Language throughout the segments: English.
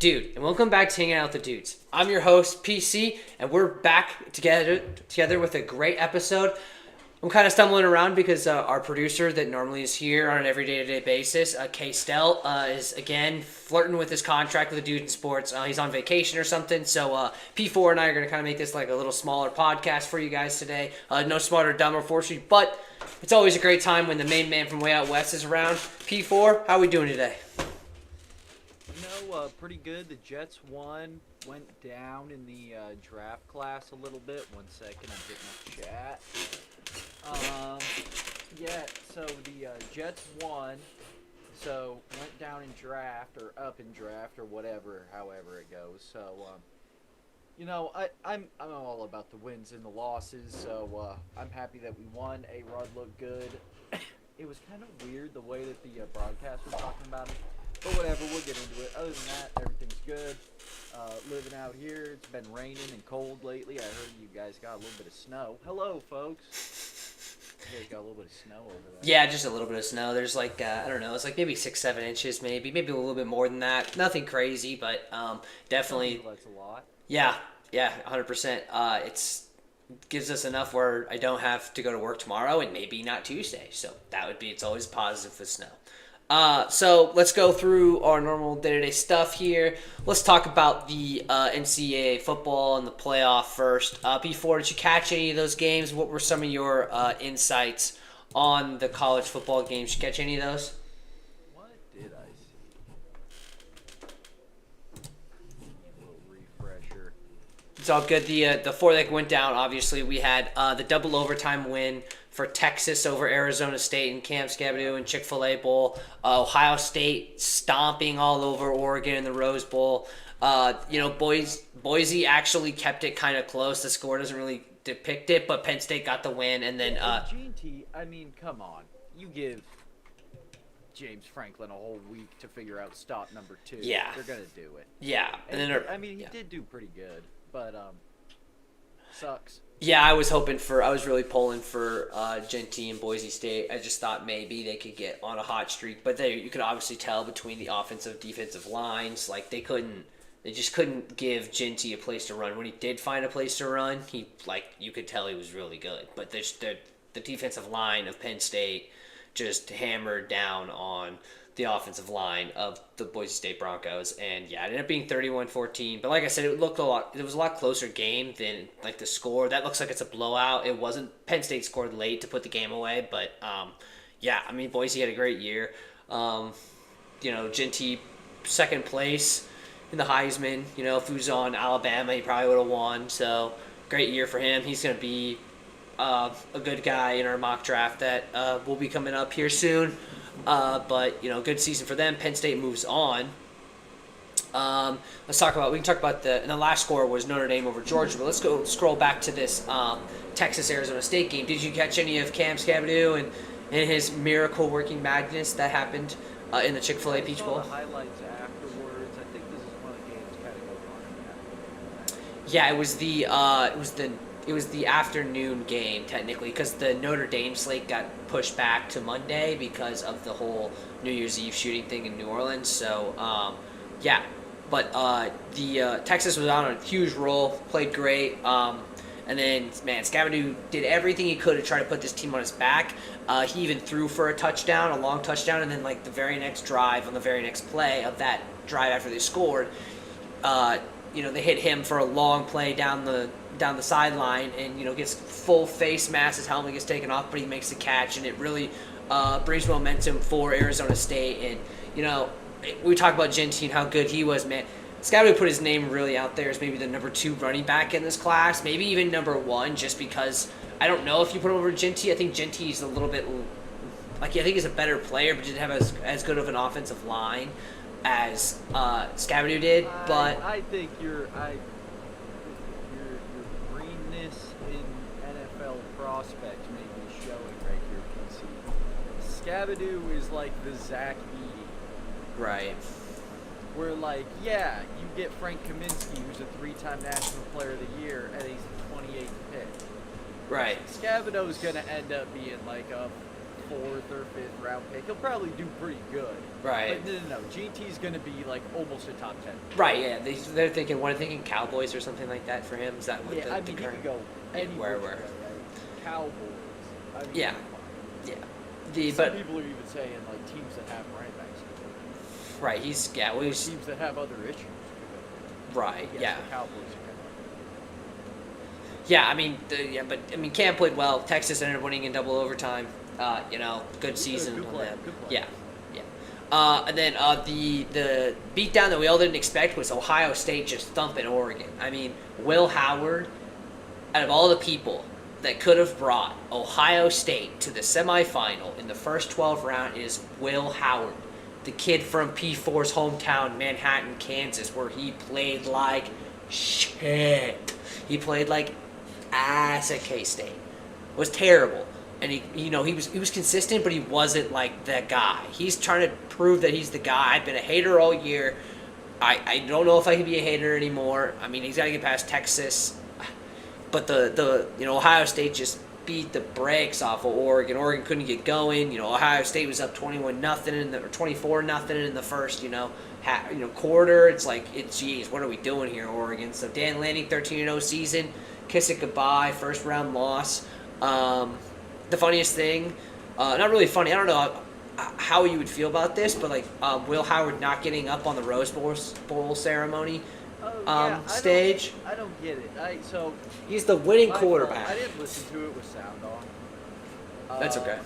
Dude, and welcome back to Hanging Out with the Dudes. I'm your host, PC, and we're back together with a great episode. I'm kind of stumbling around because our producer that normally is here on an every day-to-day basis, Kay Stell, is again flirting with his contract with the Dudes in Sports. He's on vacation or something, so P4 and I are going to kind of make this like a little smaller podcast for you guys today. No Smarter, Dumber, unfortunately, but it's always a great time when the main man from way out west is around. P4, how are we doing today? Pretty good. The Jets went down in the draft class a little bit. 1 second, I'm getting my chat. So the Jets won, so went down in draft, or up in draft, or whatever, however it goes. So, I'm all about the wins and the losses, so I'm happy that we won. A-Rod looked good. It was kind of weird the way that the broadcast was talking about it. But whatever, we'll get into it. Other than that, everything's good. Living out here, it's been raining and cold lately. I heard you guys got a little bit of snow. Hello, folks. You guys got a little bit of snow over there. Yeah, just a little bit of snow. There's like, I don't know, it's like maybe 6-7 inches maybe a little bit more than that. Nothing crazy, but definitely. That's a lot. Yeah, 100%. It's gives us enough where I don't have to go to work tomorrow and maybe not Tuesday. So it's always positive with snow. So let's go through our normal day-to-day stuff here. Let's talk about the NCAA football and the playoff first. Before, did you catch any of those games? What were some of your insights on the college football games? Did you catch any of those? What did I see? A little refresher. It's all good. The four that went down, obviously, we had the double overtime win for Texas over Arizona State and Camp Scabadoo and Chick-fil-A Bowl. Ohio State stomping all over Oregon in the Rose Bowl. Boise actually kept it kind of close. The score doesn't really depict it, but Penn State got the win. And then G&T, I mean, come on. You give James Franklin a whole week to figure out stop number 2. Yeah. They're going to do it. Yeah. He did do pretty good, but sucks. Yeah, I was really pulling for Genty and Boise State. I just thought maybe they could get on a hot streak, but you could obviously tell between the offensive defensive lines, like they just couldn't give Genty a place to run. When he did find a place to run, you could tell he was really good. But the defensive line of Penn State just hammered down on the offensive line of the Boise State Broncos, and yeah, it ended up being 31-14. But like I said, it was a lot closer game than like the score. That looks like it's a blowout. It wasn't. Penn State scored late to put the game away, but Boise had a great year. Genty second place in the Heisman. If he was on Alabama, he probably would have won. So great year for him. He's going to be a good guy in our mock draft that will be coming up here soon. But good season for them. Penn State moves on. We can talk about and the last score was Notre Dame over Georgia, but let's go scroll back to this Texas-Arizona State game. Did you catch any of Cam Scabadoo and his miracle working madness that happened in the Chick-fil-A Peach Bowl? I saw the highlights afterwards. I think this is one of the games kind of going on. Yeah, it was the afternoon game, technically, because the Notre Dame slate got pushed back to Monday because of the whole New Year's Eve shooting thing in New Orleans. So, the Texas was on a huge roll, played great. And then, Scabadoo did everything he could to try to put this team on his back. He even threw for a long touchdown, and then, the very next drive on the very next play of that drive after they scored, they hit him for a long play down the sideline, and gets full face mask. His helmet gets taken off, but he makes the catch, and it really brings momentum for Arizona State. And we talk about Genty and how good he was, man. Scabadoo put his name really out there as maybe the number 2 running back in this class, maybe even number 1, just because I don't know if you put him over Genty. I think Genty's a little bit I think he's a better player, but didn't have as good of an offensive line as Scabadoo did. But I think your greenness in NFL prospects may be showing right here, PC. Scabadoo is like the Zach Edey. Right. Where, you get Frank Kaminsky, who's a 3-time National Player of the Year, and he's the 28th pick. Right. Scabadoo's going to end up being like a 4th or 5th round pick. He'll probably do pretty good. Right. But no. GT's going to be like almost a top 10. Right, yeah. They're thinking, what are they thinking? Cowboys or something like that for him? Is that what Yeah, the I mean, he current? could go anywhere. Where? Cowboys. I mean, Yeah. Yeah. Some But people are even saying like teams that have running backs. right, well, he's Teams that have other issues. right. Yes, Yeah. the Cowboys are Yeah, I mean, Cam played well. Texas ended up winning in double overtime. Good season good on play, them. good play. Yeah, and then the beatdown that we all didn't expect was Ohio State just thumping Oregon. I mean, Will Howard, out of all the people that could have brought Ohio State to the semifinal in the first 12 round is Will Howard, the kid from P4's hometown, Manhattan, Kansas, where he played like shit. He played like ass at K-State. It was terrible. And he was consistent, but he wasn't like the guy. He's trying to prove that he's the guy. I've been a hater all year. I don't know if I can be a hater anymore. I mean, he's got to get past Texas. But the Ohio State just beat the brakes off of Oregon. Oregon couldn't get going. Ohio State was up 21-0 or 24-0 in the first quarter. It's like geez, what are we doing here, Oregon? So Dan Lanning 13-0 season, kiss it goodbye, first round loss. The funniest thing, not really funny. I don't know how you would feel about this, but Will Howard not getting up on the Rose Bowl ceremony stage. I don't get it. He's the winning My quarterback. fault. I didn't listen to it with sound on. That's okay.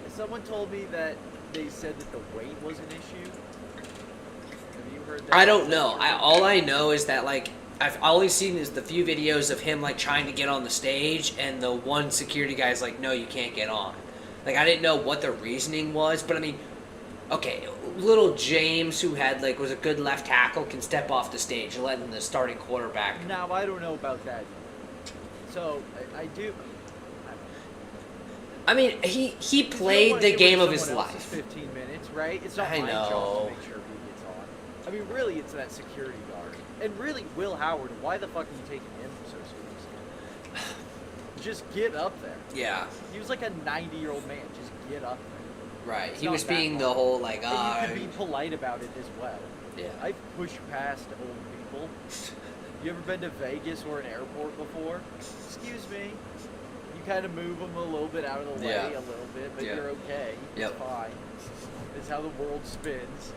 Someone told me that they said that the weight was an issue. Have you heard that? I don't know. All I know is that I've only seen is the few videos of him trying to get on the stage, and the one security guy's like, "No, you can't get on." I didn't know what the reasoning was, but I mean, okay, little James, who was a good left tackle, can step off the stage and let him the starting quarterback. Now I don't know about that. So I do. I mean, he played the game of his life. 15 minutes, right? It's not I my job know. to make sure he gets on. I mean, really, it's that security guard. And really, Will Howard, why the fuck are you taking him so seriously? Just get up there. Yeah, He was like a 90-year-old man. Just get up there. right. It's He not was that being the hard. whole And you can be polite about it as well. yeah. I push past old people. You ever been to Vegas or an airport before? Excuse me. You kind of move them a little bit out of the way, Yeah. a little bit, but Yeah. you're okay. Yep. It's fine. It's how the world spins.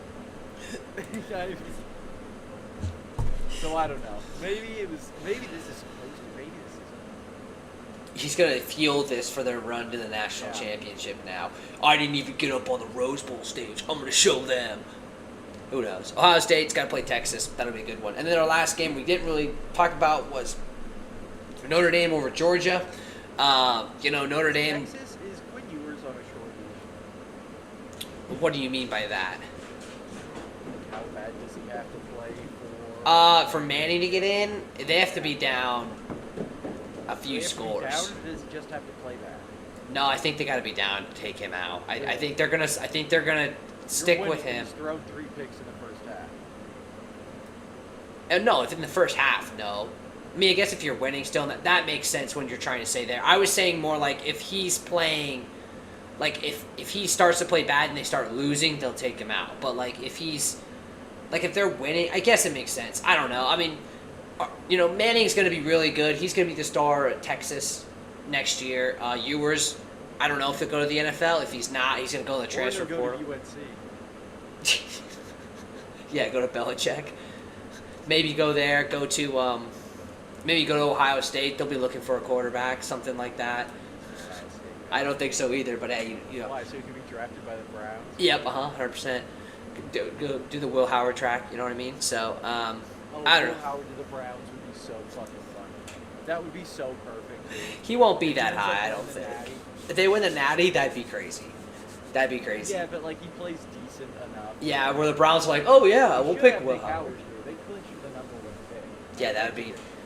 So I don't know. Maybe this is supposed to. Maybe this isn't. He's gonna fuel this for their run to the national Yeah. championship now. I didn't even get up on the Rose Bowl stage. I'm gonna show them. Who knows? Ohio State's got to play Texas. That'll be a good one. And then our last game we didn't really talk about was Notre Dame over Georgia. Notre Dame. Texas is Quinn Ewers on a short leash. What do you mean by that? How bad does he have to play for? For Manning to get in, they have to be down a few Does he have to be scores. down, or does he just have to play bad? No, I think they got to be down to take him out. I Really? think they're gonna. I think they're gonna stick You're with winning. him. He's thrown 3 picks in the first half. No, if in the first half, no. I mean, I guess if you're winning still, that makes sense when you're trying to say there. I was saying more if he's playing, if he starts to play bad and they start losing, they'll take him out. But if he's, if they're winning, I guess it makes sense. I don't know. I mean, Manning's going to be really good. He's going to be the star at Texas next year. Ewers, I don't know if he'll go to the NFL. If he's not, he's going to go to the transfer Or go portal. to UNC. Yeah, go to Belichick. Maybe go there. Maybe go to Ohio State. They'll be looking for a quarterback, something like that. I don't think so either. But hey, Why? So he could be drafted by the Browns? Yep, 100%. Do the Will Howard track. You know what I mean? So, I don't Will know. Howard to the Browns would be so fucking fun. That would be so perfect. Dude. He won't be If that he ends up high. I winning don't the think. Natty. If they win the Natty, that'd be crazy. That'd be crazy. Yeah, but he plays decent enough. Yeah, where the Browns are like, oh yeah, we'll Should pick have Will Nick Howard. here. They clinch the number 1 pick. Yeah, that'd be.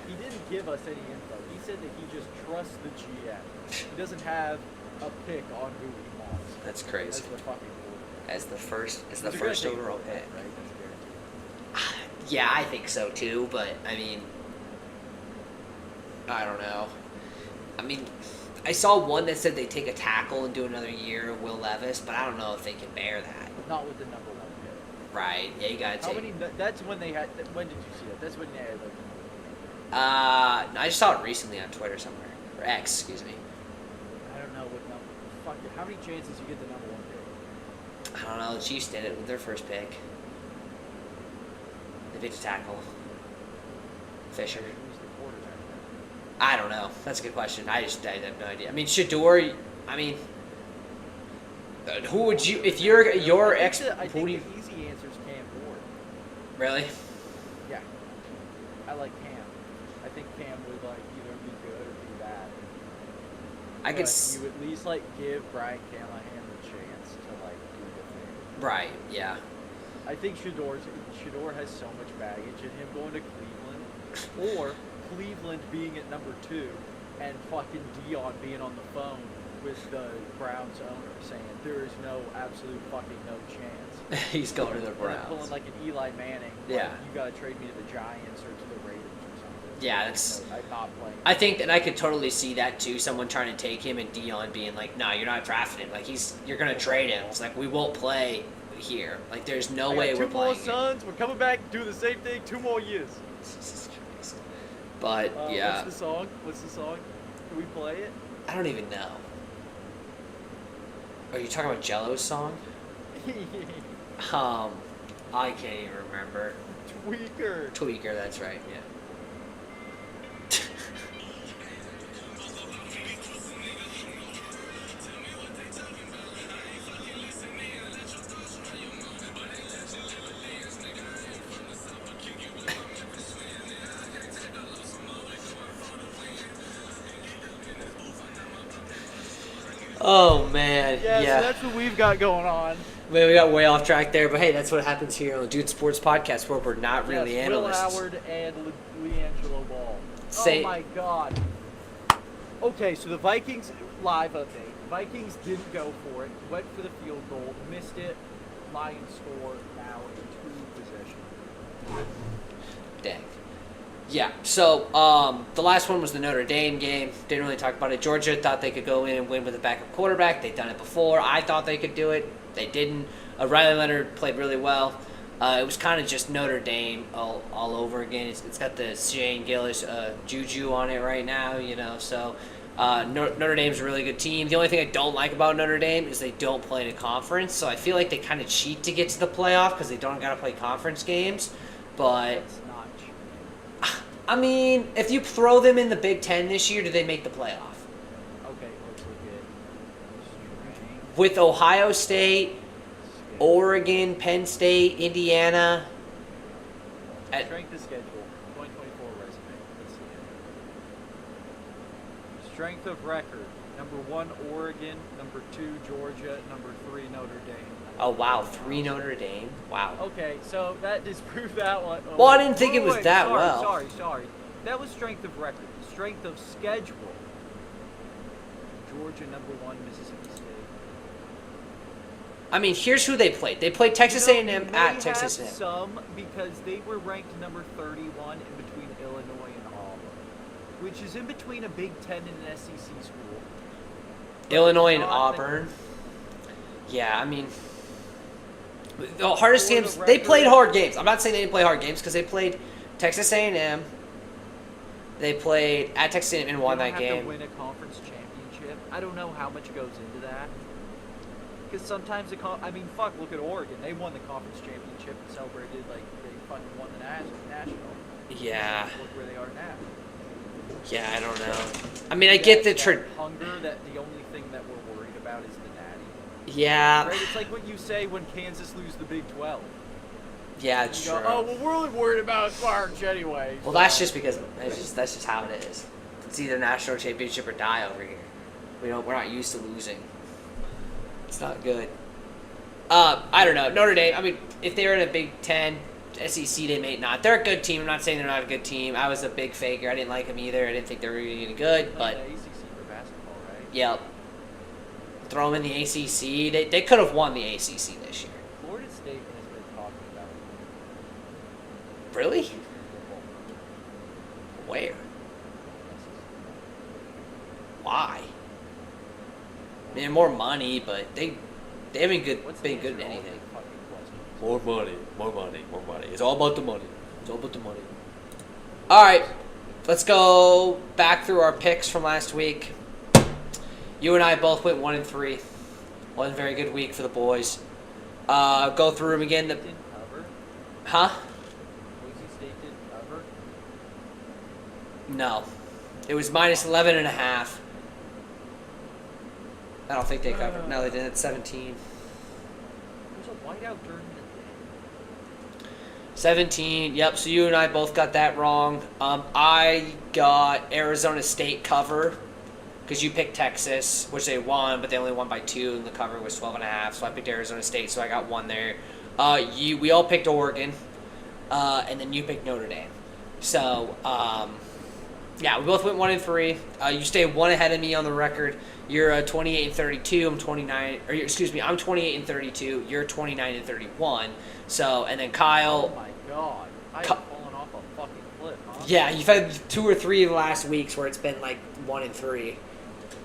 He didn't give us any info. He said that he just trusts the GM. He doesn't have a pick on who he wants. That's That's crazy. the fucking quarterback. As the first They're gonna take overall quarterback, pick. right? That's guaranteed. Yeah, I think so too, but I mean, I don't know. I mean, I saw one that said they take a tackle and do another year of Will Levis, but I don't know if they can bear that. Not with the number 1 pick. Right? Yeah, you gotta How take. many? That's when they had. When did you see that? That's when they had like. I just saw it recently on Twitter somewhere or X, excuse me. I don't know what number. Fuck it. How many chances you get the number 1 pick? I don't know. The Chiefs did it with their first pick. They picked a tackle. Fisher. Who's the quarterback? I don't know. That's a good question. I have no idea. I mean, Shador. I mean, who would you if you're your ex? I Who think do you the easy answer is Cam Ward. really? Yeah. I like Cam. I think Cam would like either be good or be bad. I could. But you at least like give Brian Callahan the chance to like do the thing. Right. Yeah. I think Shador has so much baggage in him going to Cleveland, or Cleveland being at number 2, and fucking Dion being on the phone with the Browns owner saying there is no absolute fucking no chance. He's going to the And then Browns. pulling like an Eli Manning. Yeah. Like, you gotta trade me to the Giants or to the Raiders or something. Yeah, that's. No, I'm not playing. I think that I could totally see that too. Someone trying to take him and Dion being like, "No, you're not drafting him. Like you're gonna trade him." It's like we won't play here. Like there's no I way got we're 2 more playing. sons. We're coming back, doing the same thing, 2 more years. Jesus Christ. But yeah, What's the song? Can we play it? I don't even know. Are you talking about Jello's song? I can't even remember. Tweaker. Tweaker, that's right. Yeah. Oh man, Yeah, yeah. so that's what we've got going on. Man, we got way off track there, but hey, that's what happens here on the Dude Sports Podcast, where we're not really Yes, analysts. Will Howard and LeAngelo Ball. Say- Oh my God. Okay, so the Vikings live update. Vikings didn't go for it. Went for the field goal, missed it. Lions score now in 2 possessions. Dang. Yeah, so the last one was the Notre Dame game. Didn't really talk about it. Georgia thought they could go in and win with a backup quarterback. They've done it before. I thought they could do it. They didn't. Riley Leonard played really well. It was kind of just Notre Dame all over again. It's got the Shane Gillis juju on it right now, you know. So Notre Dame's a really good team. The only thing I don't like about Notre Dame is they don't play in a conference. So I feel like they kind of cheat to get to the playoff because they don't got to play conference games. But It's not cheap. I mean, if you throw them in the Big Ten this year, do they make the playoff? Okay, let's look at strength. With Ohio State, Oregon, Penn State, Indiana. Strength of schedule, 2024 resume. Let's see it. Strength of record. Number 1, Oregon. Number 2, Georgia. Number 3, Notre Dame. Oh, wow. 3 Notre Dame. Wow. Okay, so that disproved that one. Oh, Well, I didn't think it was wait, that sorry, well. Sorry. That was strength of record. Strength of schedule. Georgia, number 1, Mississippi State. I mean, here's who they played. They played Texas A&M You may at Texas have A&M. some because they were ranked number 31 in between Illinois and Auburn, which is in between a Big Ten and an SEC school. Illinois and Not Auburn. Yeah, I mean, the hardest For the games. They record- played hard games. I'm not saying they didn't play hard games because they played Texas A&M. They played at Texas A&M and won They that don't have game. to win a conference championship. I don't know how much goes into that. Because sometimes look at Oregon. They won the conference championship and celebrated like they fucking won the national. Yeah. Look where they are now. Yeah, I don't know. I mean, I get the hunger. That the only thing that we're worried about is the natty. Yeah. Right? It's like what you say when Kansas lose the Big 12. Yeah, it's You true. go, oh, well, we're only worried about March anyway. Well, so." that's just because that's just how it is. It's either national championship or die over here. We're not used to losing. It's not good. I don't know. Notre Dame. I mean, if they were in a Big Ten, SEC, they may not. They're a good team. I'm not saying they're not a good team. I was a big faker. I didn't like them either. I didn't think they were really good. Like But the ACC for basketball, right? yep, throw them in the ACC. They could have won the ACC this year. Florida State has been talking about Really? football. Where? Why? more money, but they haven't What's been the good answer at to all anything. the fucking questions? More money, more money, more money. It's all about the money. It's all about the money. All right, let's go back through our picks from last week. You and I both went 1-3. Wasn't a very good week for the boys. Go through them again. Didn't cover. Huh? Boise State didn't cover. No. It was minus 11.5. I don't think they covered. No, they didn't. It's 17. There's a whiteout during the day. 17. Yep. So you and I both got that wrong. I got Arizona State cover because you picked Texas, which they won, but they only won by 2, and the cover was 12.5. So I picked Arizona State, so I got 1 there. We all picked Oregon, and then you picked Notre Dame. So yeah, we both went 1-3. You stay 1 ahead of me on the record. You're 28-32. I'm 29. Or excuse me, I'm 28-32. You're 29-31. So and then Kyle. Oh my god. I've fallen off a fucking cliff, huh? Yeah, you've had 2 or 3 of the last weeks where it's been like 1-3.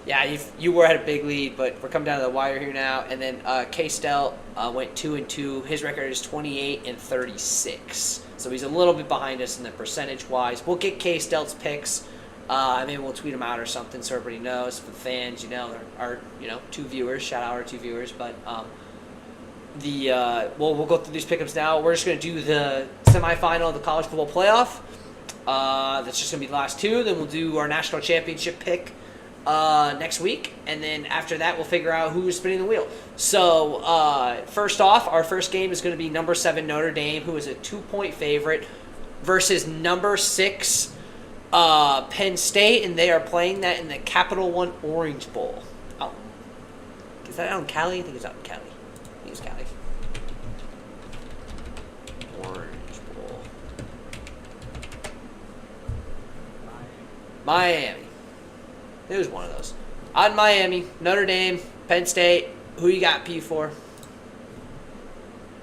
Yeah, you were at a big lead, but we're coming down to the wire here now. And then K-Stel went 2-2. His record is 28-36. So he's a little bit behind us in the percentage-wise. We'll get K-Stel's picks. Maybe we'll tweet them out or something so everybody knows. For the fans, our 2 viewers. Shout out our 2 viewers. But we'll go through these pickups now. We're just going to do the semifinal of the college football playoff. That's just going to be the last 2. Then we'll do our national championship pick next week. And then after that, we'll figure out who's spinning the wheel. So first off, our first game is going to be number 7 Notre Dame, who is a 2-point favorite, versus number 6 Penn State, and they are playing that in the Capital One Orange Bowl. Oh, is that out in Cali? I think it's out in Cali. I think it's Cali. Orange Bowl. Miami. It was one of those. On Miami, Notre Dame, Penn State. Who you got, P4?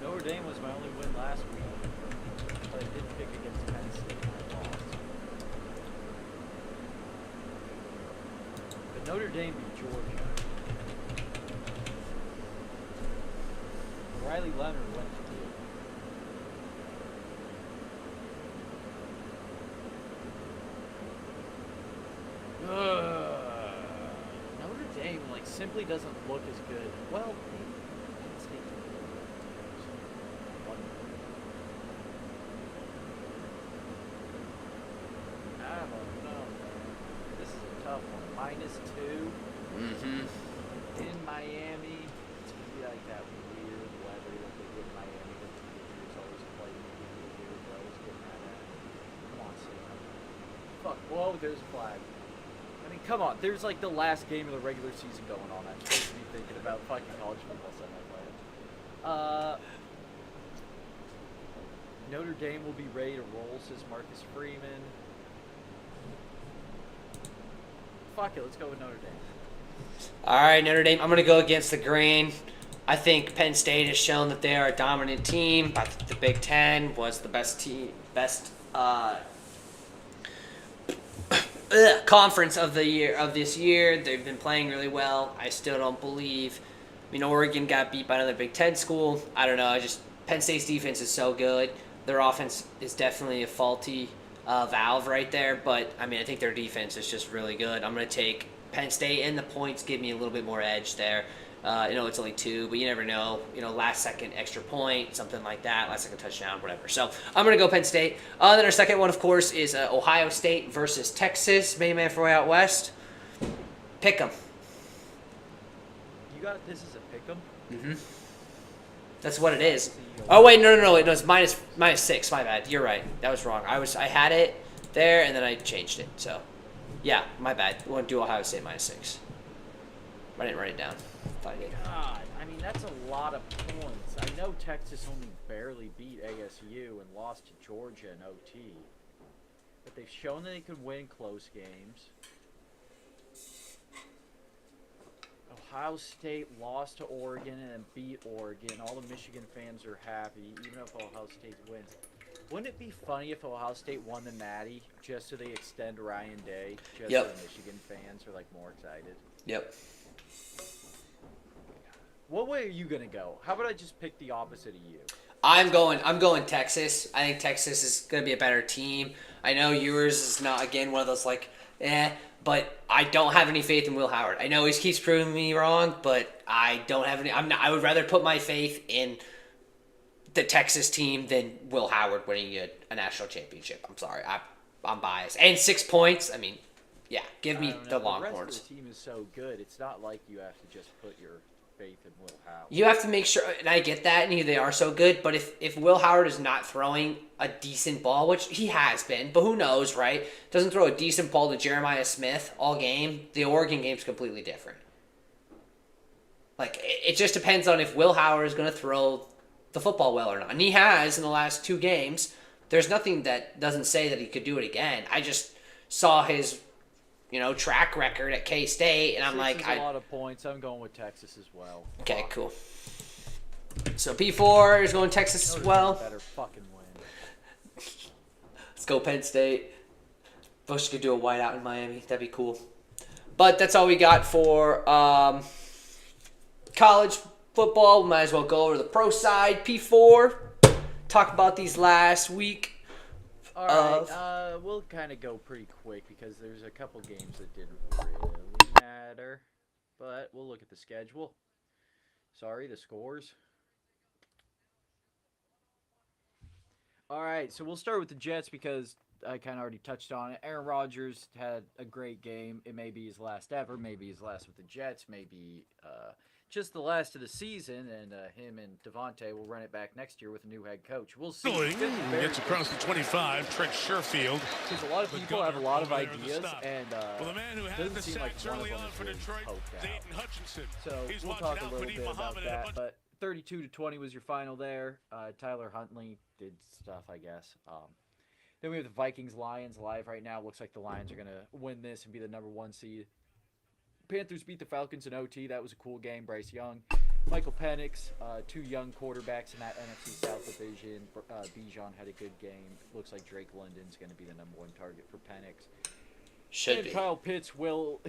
Notre Dame was my only win last week, but I did pick against Penn State and I lost. But Notre Dame beat Georgia. Riley Leonard went to Duke. Notre Dame simply doesn't look as good. Well, Penn State. I don't know. This is a tough one. -2 Mm-hmm. in Miami. It's gonna be like that weird weather that they get in Miami that the Patriots always play. Weird that I was getting at. Come on, Sam. Fuck. Whoa, there's a flag. I mean, come on. There's the last game of the regular season going on. I'm supposed to be thinking about fucking college football semifinals. Notre Dame will be ready to roll, says Marcus Freeman. Fuck it, let's go with Notre Dame. All right, Notre Dame. I'm going to go against the grain. I think Penn State has shown that they are a dominant team. I think the Big Ten was the best conference of this year. They've been playing really well. I still don't believe. Oregon got beat by another Big Ten school. I don't know. Penn State's defense is so good. Their offense is definitely a faulty valve right there. But I think their defense is just really good. I'm going to take Penn State, and the points give me a little bit more edge there. It's only 2, but you never know. Last second extra point, something like that, last second touchdown, whatever. So I'm going to go Penn State. Then our second one, of course, is Ohio State versus Texas. Main man for way out west. Pick 'em. You got this as a pick 'em? Mm-hmm. That's what it is. Oh wait, no. It was -6. My bad. You're right. That was wrong. I had it there and then I changed it. So, yeah, my bad. We want to do Ohio State -6. I didn't write it down. Thought I did. God, that's a lot of points. I know Texas only barely beat ASU and lost to Georgia in OT, but they've shown that they could win close games. Ohio State lost to Oregon and beat Oregon. All the Michigan fans are happy, even if Ohio State wins. Wouldn't it be funny if Ohio State won the Natty just so they extend Ryan Day? Just Yep. so the Michigan fans are more excited. Yep. What way are you gonna go? How about I just pick the opposite of you? I'm going Texas. I think Texas is going to be a better team. I know yours is not, again, one of those like, but I don't have any faith in Will Howard. I know he keeps proving me wrong, but I don't have any. I would rather put my faith in the Texas team than Will Howard winning a national championship. I'm sorry, I'm biased. And 6 points. I mean, yeah, give me the The Longhorns. rest of the team is so good. It's not like you have to just put your faith in Will Howard. You have to make sure, and I get that, and they are so good, but if Will Howard is not throwing a decent ball, which he has been, but who knows, right? Doesn't throw a decent ball to Jeremiah Smith all game, the Oregon game's completely different. Like, it just depends on if Will Howard is going to throw the football well or not. And he has in the last 2 games. There's nothing that doesn't say that he could do it again. I just saw his track record at K-State, and I'm 6 like, is a lot of points. I'm going with Texas as well. Okay, cool. So P4 is going Texas as well. Better fucking win. Let's go Penn State. Bush could do a whiteout in Miami. That'd be cool. But that's all we got for college football. We might as well go over the pro side. P4. Talk about these last week. All right, we'll kind of go pretty quick because there's a couple games that didn't really matter. But we'll look at the schedule. Sorry, the scores. All right, so we'll start with the Jets because I kind of already touched on it. Aaron Rodgers had a great game. It may be his last ever. Maybe his last with the Jets. Maybe just the last of the season, and him and Devontae will run it back next year with a new head coach. We'll see. Gets across the 25, Trent Sherfield. Because a lot of people have a lot of ideas, and well, the man who had doesn't the seem like sacks one of early them on is for really Detroit, poked out. Dayton Hutchinson. So He's we'll watching talk a out little for bit about Muhammad and a that. bunch- But 32-20 was your final there. Tyler Huntley did stuff, I guess. Then we have the Vikings-Lions live right now. Looks like the Lions are going to win this and be the number 1 seed. Panthers beat the Falcons in OT. That was a cool game. Bryce Young, Michael Penix, 2 young quarterbacks in that NFC South division. Bijan had a good game. Looks like Drake London's going to be the number 1 target for Penix. Should And be. Kyle Pitts will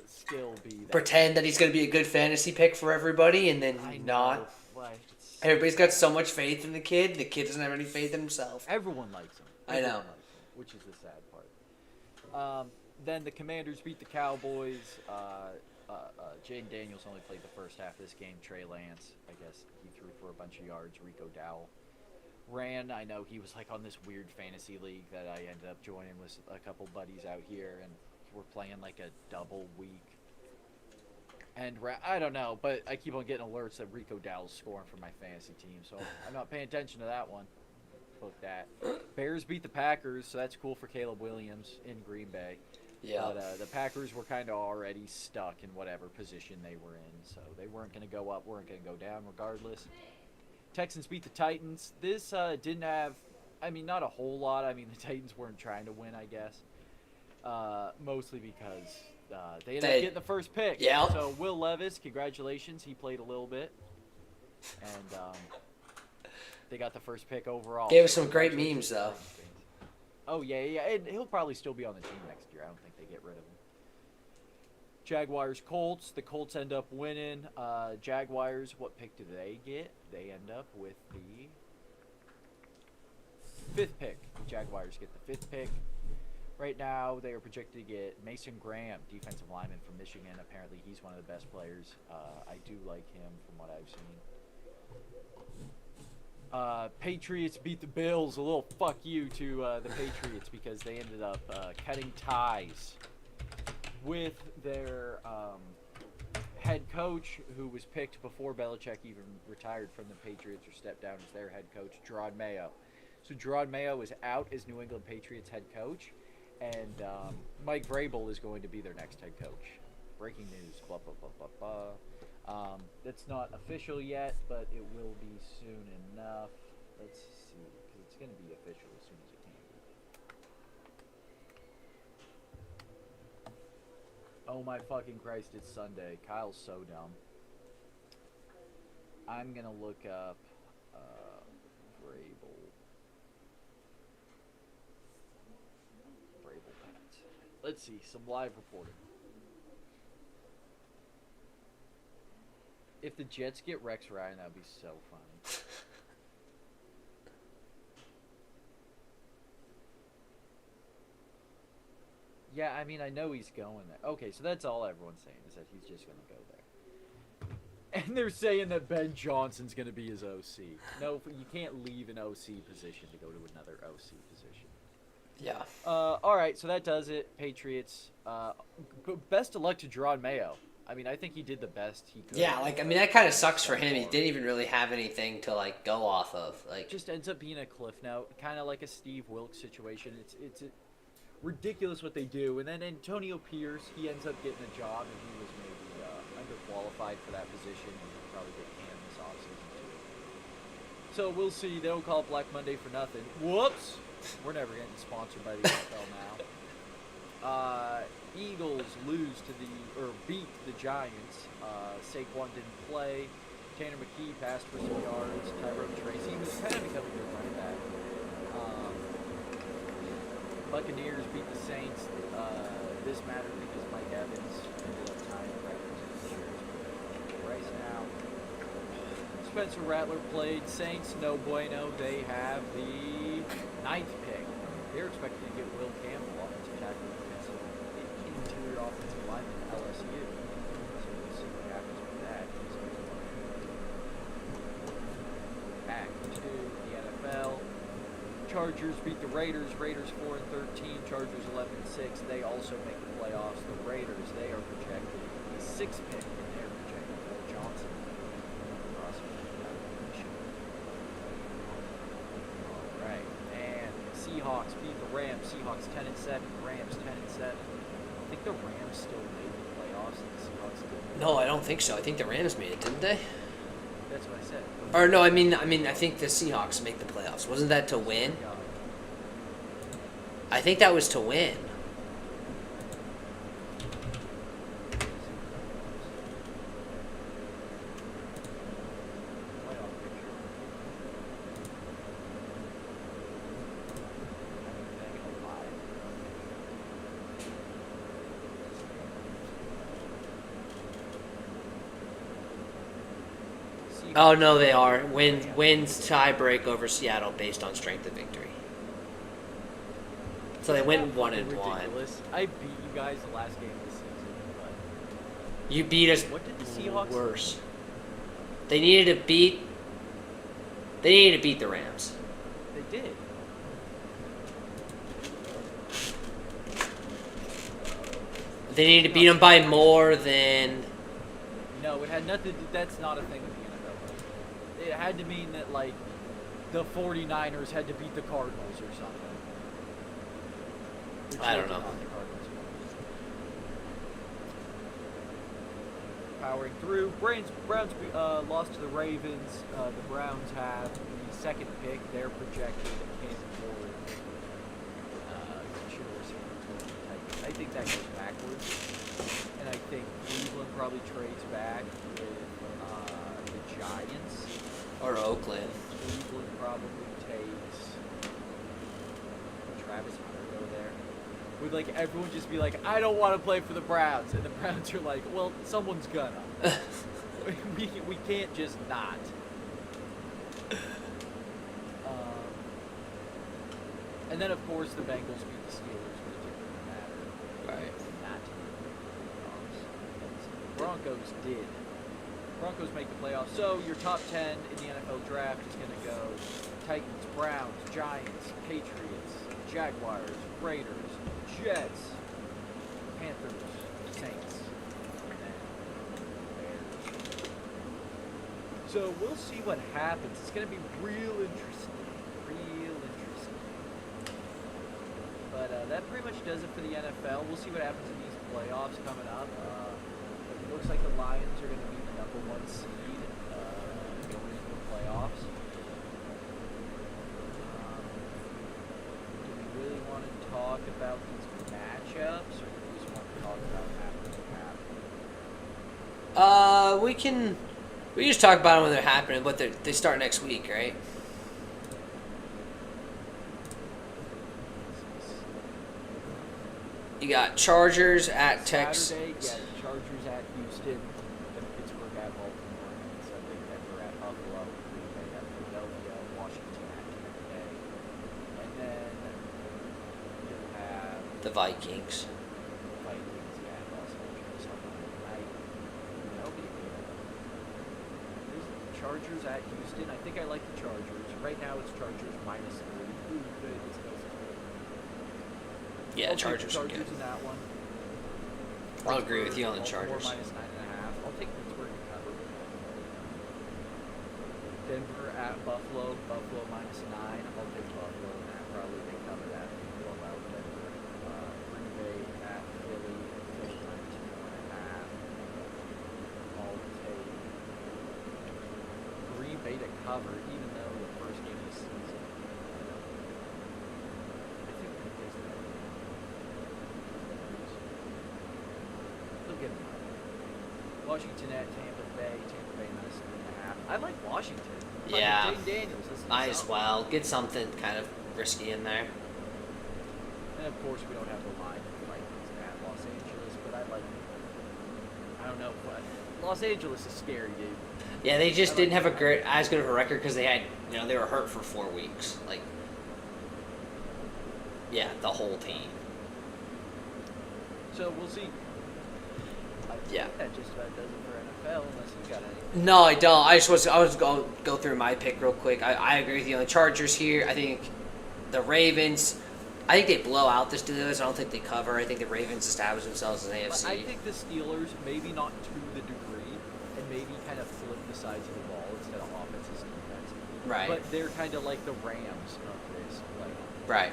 still be that. Pretend that he's going to be a good fantasy pick for everybody, and then I know, not. like, Everybody's got so much faith in the kid. The kid doesn't have any faith in himself. everyone likes him. I know. Everyone likes him, which is the sad part. Then the Commanders beat the Cowboys. Jaden Daniels only played the first half of this game. Trey Lance, I guess he threw for a bunch of yards. Rico Dowell ran. I know he was like on this weird fantasy league that I ended up joining with a couple buddies out here, and we're playing like a double week. And I don't know, but I keep on getting alerts that Rico Dowell's scoring for my fantasy team, so I'm not paying attention to that one. Book that. Bears beat the Packers, so that's cool for Caleb Williams in Green Bay. Yeah. But the Packers were kind of already stuck in whatever position they were in, so they weren't going to go up, weren't going to go down regardless. Texans beat the Titans. This didn't have, not a whole lot. The Titans weren't trying to win, I guess. Mostly because they ended up getting the first pick. Yeah. So Will Levis, congratulations. He played a little bit. And they got the first pick overall. Gave us So some great congratulations memes, to the though. Titans fans. Oh, yeah. And he'll probably still be on the team next year. I don't think they get rid of him. Jaguars, Colts. The Colts end up winning. Jaguars, what pick do they get? They end up with the 5th pick. The Jaguars get the 5th pick. Right now, they are projected to get Mason Graham, defensive lineman from Michigan. Apparently, he's one of the best players. I do like him from what I've seen. Patriots beat the Bills. A little fuck you to the Patriots because they ended up cutting ties with their head coach, who was picked before Belichick even retired from the Patriots or stepped down as their head coach, Gerard Mayo. So Gerard Mayo is out as New England Patriots head coach, and Mike Vrabel is going to be their next head coach. Breaking news. Blah, blah, blah, blah, blah. That's not official yet, but it will be soon enough. Let's see, because it's going to be official as soon as it can be. Oh my fucking Christ, it's Sunday. Kyle's so dumb. I'm going to look up Vrabel. Vrabel Pats. Let's see, some live reporting. If the Jets get Rex Ryan, that'd be so funny. Yeah, I mean, I know he's going there. Okay, so that's all everyone's saying is that he's just going to go there. And they're saying that Ben Johnson's going to be his OC. No, you can't leave an OC position to go to another OC position. Yeah. All right, so that does it. Patriots. Best of luck to Jerron Mayo. I mean, I think he did the best he could. Yeah, like, I mean, that kind of sucks for him. He didn't even really have anything to, like, go off of. Like, Just ends up being a cliff note, kind of like a Steve Wilkes situation. It's ridiculous what they do. And then Antonio Pierce, he ends up getting a job, and he was maybe underqualified for that position, and he'll probably get canned this offseason too. So we'll see. They don't call it Black Monday for nothing. Whoops! We're never getting sponsored by the NFL now. Eagles beat the Giants. Saquon didn't play. Tanner McKee passed for some yards. Tyrone Tracy was kind of becoming their running back. Buccaneers beat the Saints. This mattered because Mike Evans ended up tying the records in the shares right now. Spencer Rattler played. Saints, no bueno. They have the 9th pick. They're expecting to get Will Campbell, offensive tackle, interior offensive lineman, LSU. So we'll see what happens with that. Back to the NFL. Chargers beat the Raiders. Raiders 4-13. Chargers 11-6. They also make the playoffs. The Raiders, they are projected the 6th pick, and they're projected Will Johnson. All right, and Seahawks beat the Rams. Seahawks 10-7. Rams 10-7. I think the Rams still made the playoffs, and the Seahawks didn't. no, I don't think so. I think the Rams made it, didn't they? That's what I said. Or no, I mean, I think the Seahawks make the playoffs. Wasn't that to win? I think that was to win. Oh no, they are. Wins tie break over Seattle based on strength of victory. So they went 1-1. Ridiculous. I beat you guys the last game of the season, but You beat us what did the Seahawks worse. They needed to beat the Rams. They did. They needed to beat them by more than. No, it had nothing. That's not a thing with the NFL. It had to mean that like the 49ers had to beat the Cardinals or something. Which I don't they did know. not, the Cardinals. Powering through. Browns lost to the Ravens. The Browns have the 2nd pick. They're projected Kansas Forward. I think that goes backwards. And I think Cleveland probably trades back with the Giants. Or Oakland. Cleveland probably takes Travis Hunter go there. Would like everyone just be like, I don't want to play for the Browns, and the Browns are like, well, someone's gonna. we can't just not. And then of course the Bengals beat the Steelers, but it didn't matter. Right. Not the Broncos did. Broncos make the playoffs. So your top 10 in the NFL draft is going to go Titans, Browns, Giants, Patriots, Jaguars, Raiders, Jets, Panthers, Saints, and then Bears. So we'll see what happens. It's going to be real interesting. But that pretty much does it for the NFL. We'll see what happens in these playoffs coming up. It looks like the Lions are going to be the #1 seed going into the playoffs. Do we really want to talk about these matchups, or do we just want to talk about happening? We just talk about them when they're happening, but they start next week, right? You got Chargers at Texas. Saturday, yeah, Chargers at Houston, then Pittsburgh at Baltimore. The Vikings. Vikings at Los Angeles on Monday night. That'll be good. There's the Chargers at Houston. I think I like the Chargers. Right now it's Chargers minus 3. Ooh, good. It's close. Yeah, I'll take Chargers the are good. Chargers in that one. I'll agree with you on the Baltimore Chargers. minus 9.5. I'll take Pittsburgh to cover. Denver at Buffalo. Buffalo minus 9. I'll take Buffalo in that. Probably they cover that. Blowout Denver. Green Bay at Philly. Philly minus 1.5. I'll take Green Bay to cover, even though the first game of the season. I think Green Bay's better. They'll get them. Washington at Tampa Bay. Tampa Bay minus 3.5. I like Washington. Yeah. Jaden Daniels. This is Might as something. well get something kind of risky in there. And of course, we don't have the line for the Vikings at Los Angeles, but I don't know. But Los Angeles is scary, dude. Yeah, they just I didn't like have a great as good of a record because they had they were hurt for 4 weeks. Like, yeah, the whole team. So we'll see. I Yeah. think that just about does it for NFL, unless you got anything. No, I don't. I was going to go through my pick real quick. I agree with you on the Chargers here. I think the Ravens. I think they blow out the Steelers. I don't think they cover. I think the Ravens establish themselves as an But AFC. I think the Steelers, maybe not to the degree, and maybe kind of flip the sides of the ball instead of offenses defense. Right. But they're kind of like the Rams of this, like Right.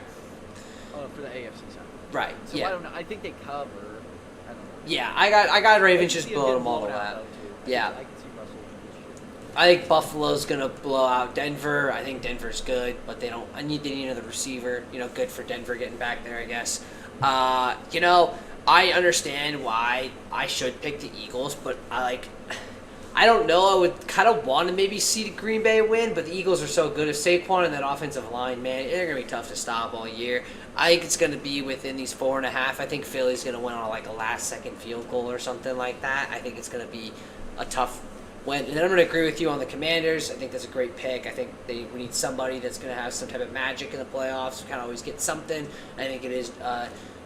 for the AFC side. Right. So yeah. I don't know. I think they cover. I don't know. Yeah. I got Ravens I just can see blowing them them all blowing out, out. though, too. Yeah. I can see Russell do this shit. I think Buffalo's gonna blow out Denver. I think Denver's good, but they don't. They need another receiver. Good for Denver getting back there, I guess. I understand why I should pick the Eagles, but I don't know. I would kind of want to maybe see Green Bay win, but the Eagles are so good. If Saquon and that offensive line, man, they're gonna be tough to stop all year. I think it's gonna be within these 4.5. I think Philly's gonna win on a last-second field goal or something like that. I think it's gonna be a tough win. And then I'm gonna agree with you on the Commanders. I think that's a great pick. I think we need somebody that's gonna have some type of magic in the playoffs. We kind of always get something. I think it is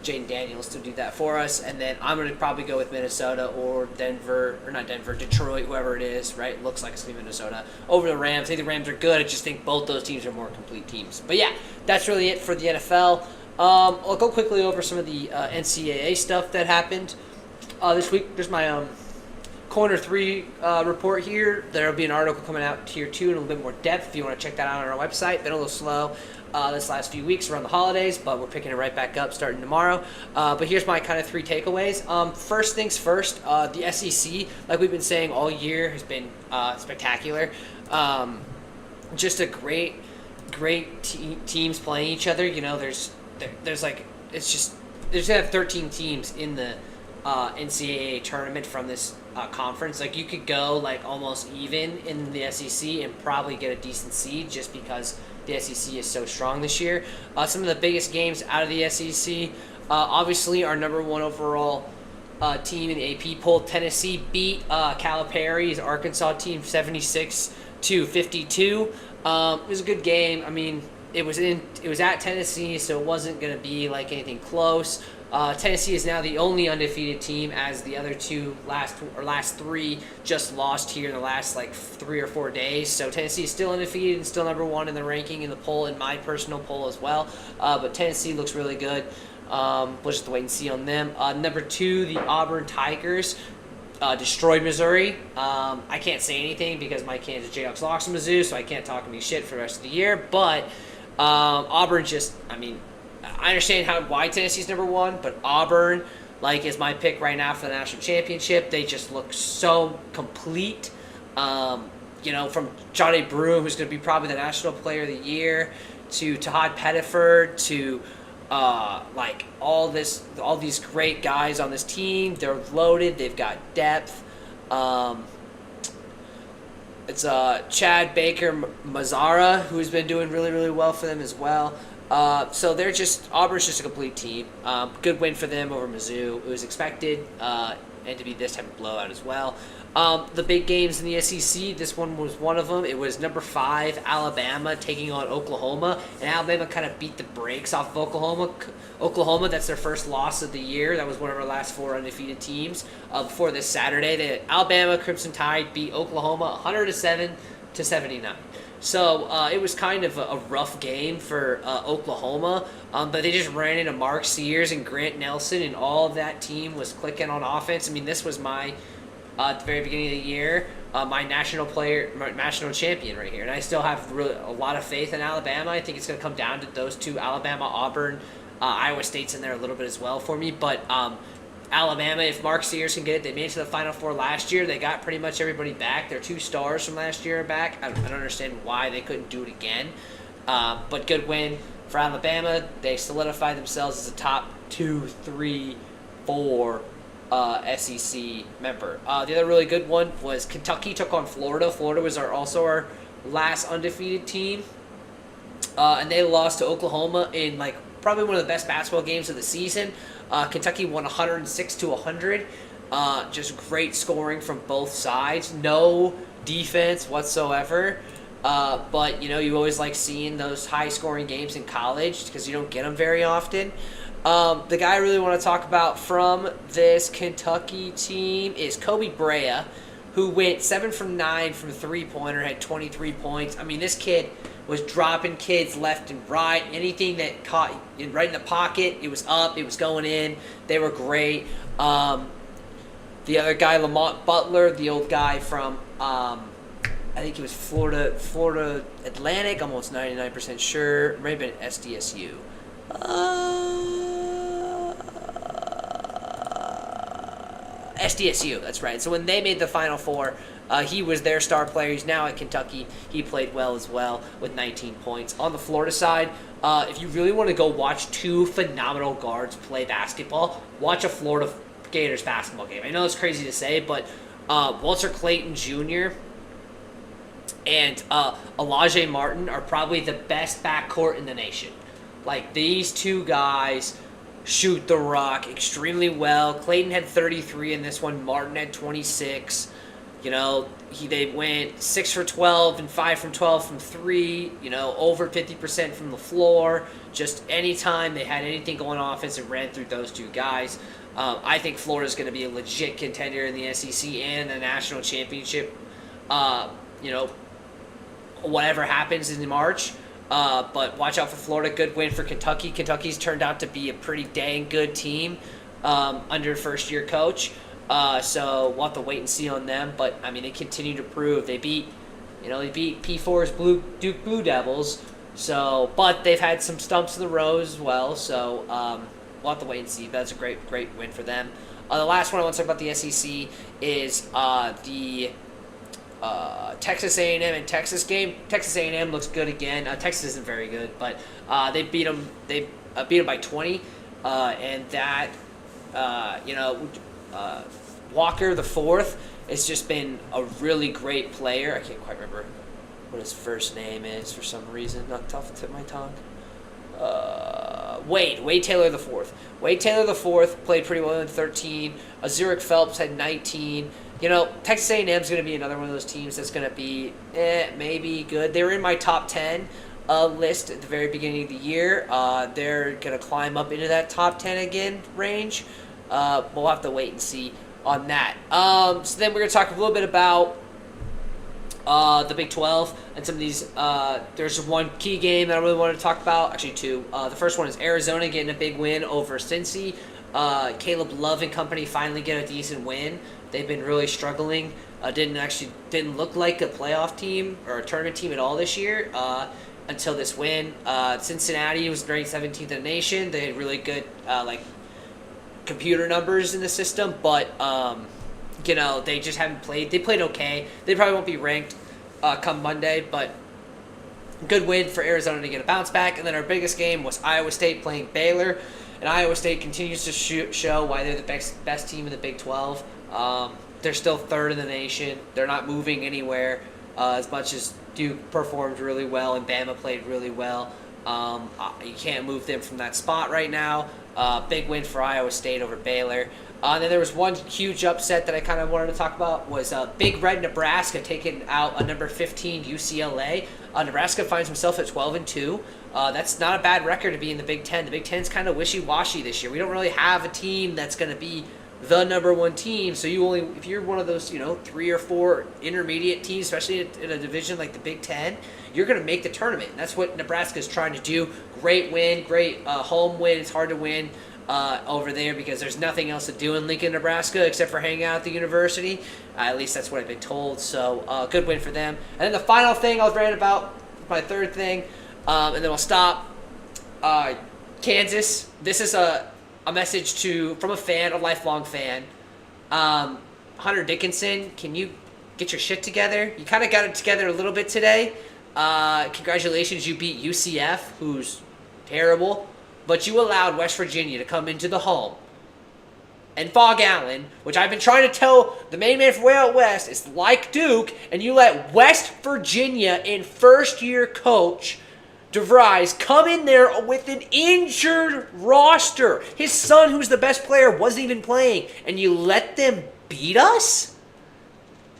Jaden Daniels to do that for us. And then I'm going to probably go with Minnesota or Denver, or not Denver, Detroit, whoever it is, right? Looks like it's going to be Minnesota. Over the Rams. I think the Rams are good. I just think both those teams are more complete teams. But yeah, that's really it for the NFL. I'll go quickly over some of the NCAA stuff that happened this week. There's my Corner 3 report here. There will be an article coming out here too in a little bit more depth if you want to check that out on our website. Been a little slow this last few weeks around the holidays, but we're picking it right back up starting tomorrow. But here's my kind of 3 takeaways. First things first, the SEC, like we've been saying all year, has been spectacular. Just a great teams playing each other. There's gonna have 13 teams in the NCAA tournament from this conference. You could go almost even in the SEC and probably get a decent seed just because the SEC is so strong this year. Some of the biggest games out of the SEC, obviously our number 1 overall team in the AP poll, Tennessee beat Calipari's Arkansas team 76-52. It was a good game. I mean, it was at Tennessee, so it wasn't going to be anything close. Tennessee is now the only undefeated team, as the other last 3 just lost here in the last 3 or 4 days. So Tennessee is still undefeated and still number 1 in the ranking in the poll, in my personal poll as well. But Tennessee looks really good. We'll just wait and see on them. Number 2, the Auburn Tigers destroyed Missouri. I can't say anything because my Kansas Jayhawks lost to Mizzou, so I can't talk any shit for the rest of the year. But Auburn I understand why Tennessee's number 1, but Auburn, is my pick right now for the national championship. They just look so complete. From Johnny Broom, who's going to be probably the national player of the year, to Todd Pettiford, to all these great guys on this team. They're loaded. They've got depth. It's Chad Baker Mazzara, who's been doing really, really well for them as well. So Auburn's just a complete team. Good win for them over Mizzou. It was expected and to be this type of blowout as well. The big games in the SEC, this one was one of them. It was number 5 Alabama taking on Oklahoma, and Alabama kind of beat the brakes off of Oklahoma, that's their first loss of the year. That was one of our last 4 undefeated teams. Before this Saturday, the Alabama Crimson Tide beat Oklahoma 107-79. So it was kind of a rough game for Oklahoma, but they just ran into Mark Sears and Grant Nelson, and all of that team was clicking on offense. I mean, this was at the very beginning of the year, my national champion right here, and I still have really a lot of faith in Alabama. I think it's going to come down to those two: Alabama, Auburn, Iowa State's in there a little bit as well for me, but. Alabama, if Mark Sears can get it, they made it to the Final Four last year. They got pretty much everybody back. Their 2 stars from last year are back. I don't understand why they couldn't do it again. But good win for Alabama. They solidified themselves as a top 2, 3, 4 SEC member. The other really good one was Kentucky took on Florida. Florida was also our last undefeated team. And they lost to Oklahoma in probably one of the best basketball games of the season. Kentucky won 106-100. Just great scoring from both sides. No defense whatsoever. But, you always like seeing those high-scoring games in college because you don't get them very often. The guy I really want to talk about from this Kentucky team is Kobe Brea, who went 7 from 9 from three-pointer, had 23 points. I mean, this kid was dropping kids left and right. Anything that caught right in the pocket, it was up, it was going in. They were great. The other guy, Lamont Butler, the old guy from, I think he was Florida Atlantic, almost 99% sure. Maybe been SDSU. SDSU, that's right. So when they made the Final Four, he was their star player. He's now at Kentucky. He played well as well with 19 points. On the Florida side, if you really want to go watch 2 phenomenal guards play basketball, watch a Florida Gators basketball game. I know it's crazy to say, but Walter Clayton Jr. and Elijah Martin are probably the best backcourt in the nation. These 2 guys shoot the rock extremely well. Clayton had 33 in this one. Martin had 26. They went 6 for 12 and 5 from 12 from 3. Over 50% from the floor. Just anytime they had anything going on offense, it ran through those 2 guys. I think Florida's going to be a legit contender in the SEC and the national championship. Whatever happens in March. But watch out for Florida. Good win for Kentucky. Kentucky's turned out to be a pretty dang good team under first-year coach. So we'll have to wait and see on them. But, I mean, they continue to prove. They beat P4's Duke Blue Devils. So, but they've had some stumps in the road as well. So we'll have to wait and see. But that's a great win for them. The last one I want to talk about the SEC is the Texas A&M and Texas game. Texas A&M looks good again. Texas isn't very good, but they beat them. They beat them by 20, and that Walker the fourth has just been a really great player. I can't quite remember what his first name is for some reason. Not tough to tip my tongue. Wade Taylor the fourth. Wade Taylor the fourth played pretty well in 13. Zurich Phelps had 19. Texas A&M is going to be another one of those teams that's going to be maybe good. They were in my top 10 list at the very beginning of the year. They're going to climb up into that top 10 again range. We'll have to wait and see on that. So then we're going to talk a little bit about the Big 12 and some of these. There's one key game that I really want to talk about. Actually, 2. The first one is Arizona getting a big win over Cincy. Caleb Love and company finally get a decent win. They've been really struggling. Didn't look like a playoff team or a tournament team at all this year until this win. Cincinnati was ranked 17th in the nation. They had really good computer numbers in the system, but they just haven't played. They played okay. They probably won't be ranked come Monday, but good win for Arizona to get a bounce back. And then our biggest game was Iowa State playing Baylor, and Iowa State continues to show why they're the best team in the Big 12. They're still third in the nation. They're not moving anywhere as much as Duke performed really well and Bama played really well. You can't move them from that spot right now. Big win for Iowa State over Baylor. And then there was one huge upset that I kind of wanted to talk about was Big Red Nebraska taking out a number 15 UCLA. Nebraska finds himself at 12-2. That's not a bad record to be in the Big Ten. The Big Ten's kind of wishy-washy this year. We don't really have a team that's going to be the number one team. So if you're one of those 3 or 4 intermediate teams, especially in a division like the Big Ten, you're going to make the tournament. And that's what Nebraska is trying to do. Great win, great home win. It's hard to win over there because there's nothing else to do in Lincoln, Nebraska, except for hanging out at the university. At least that's what I've been told. So good win for them. And then the final thing I was ranting about, my third thing, and then I'll stop. Kansas. This is a message from a fan, a lifelong fan. Hunter Dickinson, can you get your shit together? You kind of got it together a little bit today. Congratulations, you beat UCF, who's terrible. But you allowed West Virginia to come into the home and Fog Allen, which I've been trying to tell the main man from way out west, is like Duke, and you let West Virginia in first-year coach DeVries come in there with an injured roster. His son, who's the best player, wasn't even playing, and you let them beat us?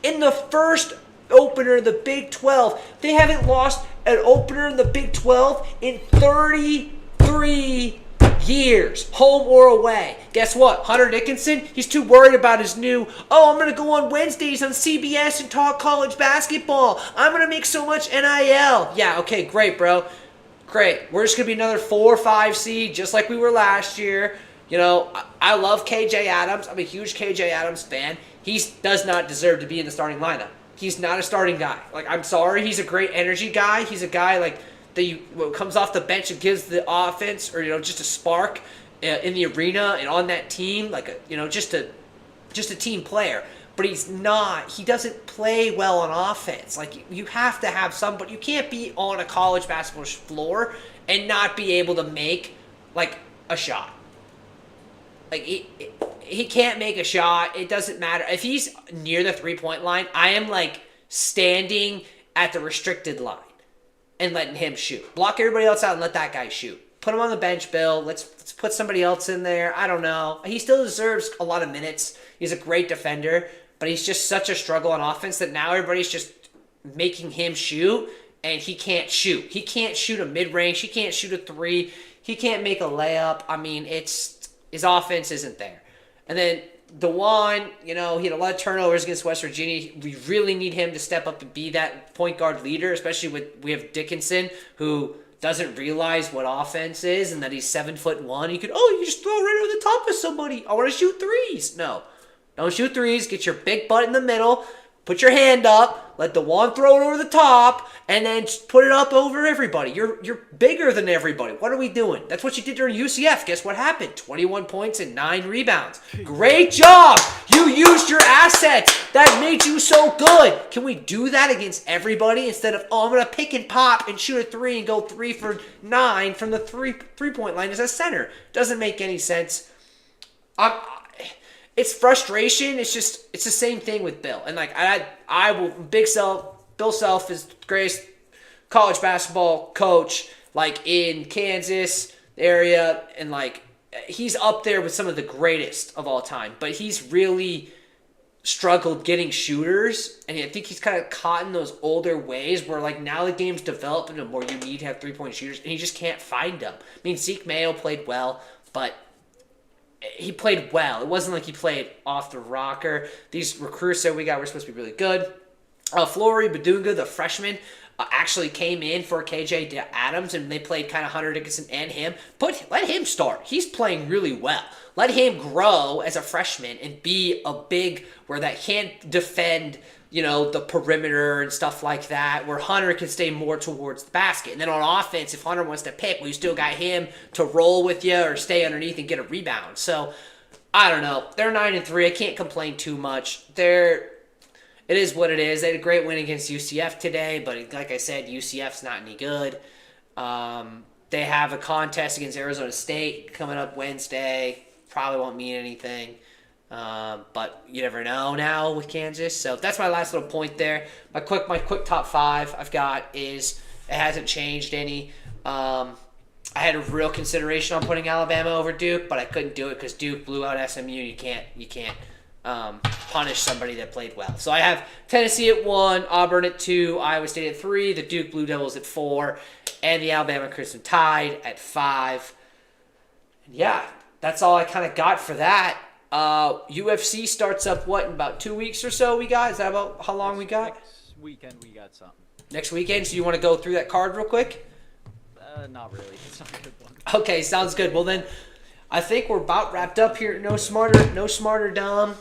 In the first opener of the Big 12, they haven't lost an opener in the Big 12 in 33 years, home or away. Guess what? Hunter Dickinson, he's too worried about his new, I'm going to go on Wednesdays on CBS and talk college basketball. I'm going to make so much NIL. Yeah, okay, great, bro. Great. We're just going to be another 4 or 5 seed, just like we were last year. I love KJ Adams. I'm a huge KJ Adams fan. He does not deserve to be in the starting lineup. He's not a starting guy. I'm sorry. He's a great energy guy. He's a guy, that comes off the bench and gives the offense, or just a spark in the arena and on that team, just a team player. But he's not. He doesn't play well on offense. You have to have somebody. You can't be on a college basketball floor and not be able to make a shot. He can't make a shot. It doesn't matter if he's near the 3-point line. I am standing at the restricted line and letting him shoot. Block everybody else out and let that guy shoot. Put him on the bench, Bill. Let's put somebody else in there. I don't know. He still deserves a lot of minutes. He's a great defender, but he's just such a struggle on offense that now everybody's just making him shoot, and he can't shoot. He can't shoot a mid-range. He can't shoot a 3. He can't make a layup. I mean, his offense isn't there. And then DeJuan, he had a lot of turnovers against West Virginia. We really need him to step up and be that point guard leader, especially we have Dickinson, who doesn't realize what offense is and that he's 7'1". You just throw right over the top of somebody. I want to shoot threes. No, don't shoot threes. Get your big butt in the middle. Put your hand up. Let DeJuan throw it over the top, and then just put it up over everybody. You're bigger than everybody. What are we doing? That's what you did during UCF. Guess what happened? 21 points and 9 rebounds. Great job. You used your assets. That made you so good. Can we do that against everybody instead of, I'm going to pick and pop and shoot a 3 and go 3 for 9 from the three-point line as a center? Doesn't make any sense. It's frustration. It's the same thing with Bill. And Bill Self is the greatest college basketball coach in Kansas area, and he's up there with some of the greatest of all time. But he's really struggled getting shooters, and I think he's kind of caught in those older ways where now the game's developing and more you need to have 3-point shooters, and he just can't find them. I mean, Zeke Mayo played well, but he played well. It wasn't like he played off the rocker. These recruits that we got were supposed to be really good. Flory Badunga, the freshman, actually came in for KJ Adams, and they played kind of Hunter Dickinson and him. But let him start. He's playing really well. Let him grow as a freshman and be a big where that can't defend, the perimeter and stuff like that, where Hunter can stay more towards the basket. And then on offense, if Hunter wants to pick, you still got him to roll with you or stay underneath and get a rebound. So, I don't know. They're 9-3. I can't complain too much. It is what it is. They had a great win against UCF today, but like I said, UCF's not any good. They have a contest against Arizona State coming up Wednesday. Probably won't mean anything. But you never know now with Kansas. So that's my last little point there. My quick top 5 I've got is, it hasn't changed any. I had a real consideration on putting Alabama over Duke, but I couldn't do it because Duke blew out SMU. You can't punish somebody that played well. So I have Tennessee at 1, Auburn at 2, Iowa State at 3, the Duke Blue Devils at 4, and the Alabama Crimson Tide at 5. And yeah, that's all I kind of got for that. UFC starts up, in about 2 weeks or so we got? Is that about how long we got? Next weekend we got something. Next weekend? So you want to go through that card real quick? Not really. It's not a good one. Okay, sounds good. Well then, I think we're about wrapped up here. No smarter dumb.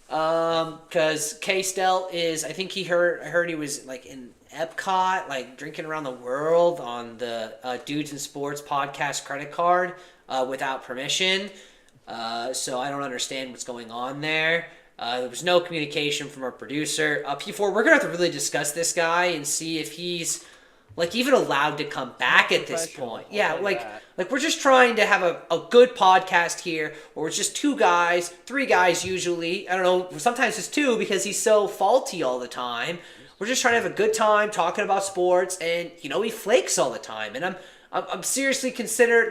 Because K-Stel is, I think I heard he was like in Epcot, like drinking around the world on the Dudes in Sports podcast credit card without permission. So I don't understand what's going on there. There was no communication from our producer. P4, we're going to have to really discuss this guy and see if he's like even allowed to come back at this point. Yeah, like we're just trying to have a good podcast here where it's just 2 guys, 3 guys usually. I don't know, sometimes it's 2 because he's so faulty all the time. We're just trying to have a good time talking about sports, and he flakes all the time. And I'm seriously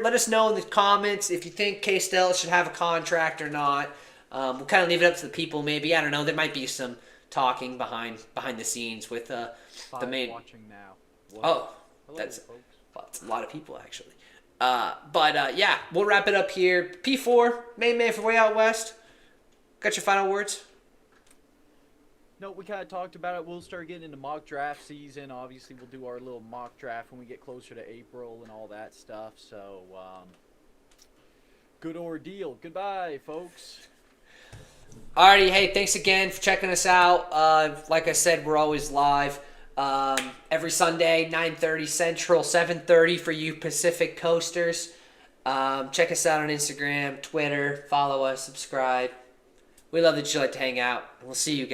let us know in the comments if you think K-Stel should have a contract or not. We'll kind of leave it up to the people maybe. I don't know, there might be some talking behind the scenes with the main watching now. Oh, Hello, that's folks. a lot of people actually. But yeah, we'll wrap it up here. P4, main man for Way Out West. Got your final words? No, we kind of talked about it. We'll start getting into mock draft season. Obviously, we'll do our little mock draft when we get closer to April and all that stuff. So, good ordeal. Goodbye, folks. Alrighty, hey, thanks again for checking us out. Like I said, we're always live. Every Sunday, 9:30 Central, 7:30 for you Pacific Coasters. Check us out on Instagram, Twitter, follow us, subscribe. We love that you like to hang out. We'll see you guys.